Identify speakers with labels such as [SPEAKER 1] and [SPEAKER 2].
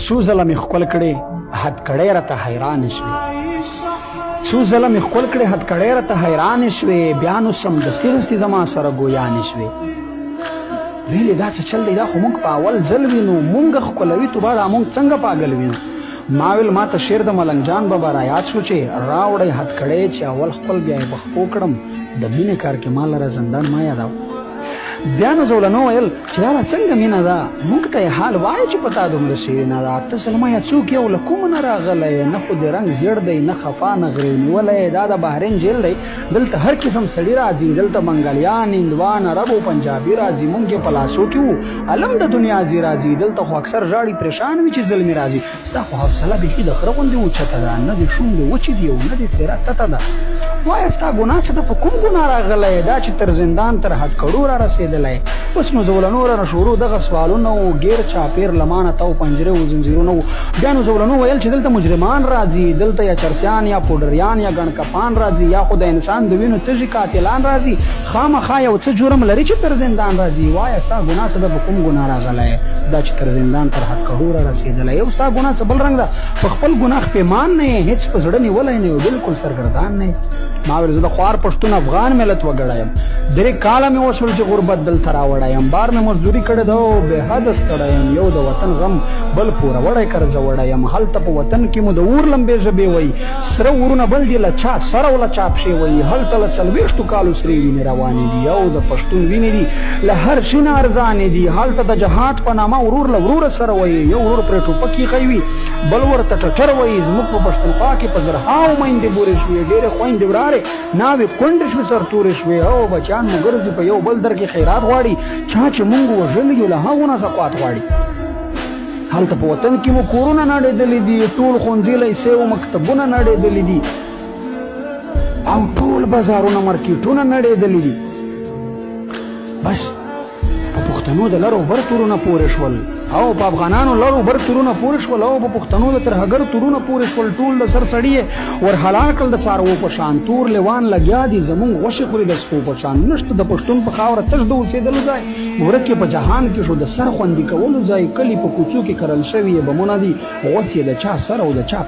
[SPEAKER 1] څو ځله مې ښکل کړې هتکړۍ راته حیرانې شوې څو ځله مې ښکل کړې هتکړۍ راته حیرانې شوې بیا نو سمدستي دستي زما سره ګویانې شوې ویلې دا څه چل دی دا خو موږ په اول ځل وینو موږ ښکلوي تو با دا موږ څنګه پاګل وینو ما ویل ما ته شعر د ملنګ جان بابا را یاد شو چې راوړی هتکړۍ چې اول خپل بیا یې پخپو کړم د مینې کار کې ما لره زندان ما یاداو بیا نو زه ولنو ویل چې دا څنګه مینه ده موږ ته یې حال وایه چې په تا دومره شیرینه ده ته سلما یا څوک یې له کومه نه راغلی نه خو د رنګ زیړ دی نه خفا نه غرې نیولی دا د بحرین جیل دی دلته هر قسم سړي راځي دلته منګلیان هندوان عرب او پنجابي راځي موږ یې په لاسو کې وو علم د دنیا ځي راځي دلته خو اکثر ژاړي پریشان وي چې زلمي راځي ستا خو حوصله بیخي د خره غوندې اوچته ده نه دې شونډې وچې دي او نه دې څېره تته ده وایه ستا ګناه څه ده په کوم ګناه راغلی دا چې تر زندان تر هتکړو را رسېدلی اوس نو زولنو رانه شروع دغه سوالونه و ګیر چاپیر لمانه تو پنجرې و زنځیرونه و بیا نو زولنو ویل چې دلته مجرمان راځي دلته یا چرسیان یا پوډریان یا ګڼکپان راځي یا خو د انسان د وینو تږي قاتلان راځي خامخا یو څه جرم لري چې تر زندان راځي وایه ستا ګناه څه ده په کوم ګناه راغلی دا چې تر زندان تر هتکړو را رسېدلی یو ستا ګناه څه بل رنګ ده په خپل ګناه پیمان نه یې هېڅ په زړه نیولی نه یو بلکل سرګردان نه یې ما ویل زه د خوار پښتون افغان ملت وګړی یم 3 کاله مې وشول چې غربت دلته راوړی یم بار مې مزدوري کړې ده او بې حده ستړی یم یو د وطن غم بل پوروړی قرضه وړی یم هلته په وطن کې مو د اور لمبې ژبې وایي سره ورونه بل دي له چا سره او له چا پښې وایي هلته له 40 کالو سرې وینې روانې دي یو د پښتون وینې دي له هر شي نه ارزانې دي هلته د جهاد په نامه ورور له وروره سره وایي یو ورور پرې ټوپک ایښی وي بل ورته ټټر وایي زموږ په پښتونخوا کې په زرهاو میندې بورې شوې ډېرې خویندې ورارې ناوې کونډې شوې سرتورې شوې او بچیان مو ګرځي په یو بل در کې خیرات غواړي چا چې مونږ وژلي یو له هغو نه زکات غواړي هلته په وطن کې مو کورونه نړېدلي دي ټول ښوونځي لیسې او مکتبونه نړېدلي دي او ټول بازارونه مارکیټونه نړېدلي دي بس په پښتنو د لرو بر تورونه پورې شول او په افغانانو لرو بر تورونه پورې شول او په پښتنو د ترهګر تورونه پورې شول ټول د سر سړي ور حلال کړل د څاروو په شان تور لیوان لګیا دي زمونږ غوښې خوري د سپو په شان نشته د پښتون په خاوره تش د اوسېدلو ځای ورک یې په جهان کې شو د سر خوندي کولو ځای کلي په کوڅو کې کرل شوي بمونه دي اوس یې د چا سر او د چا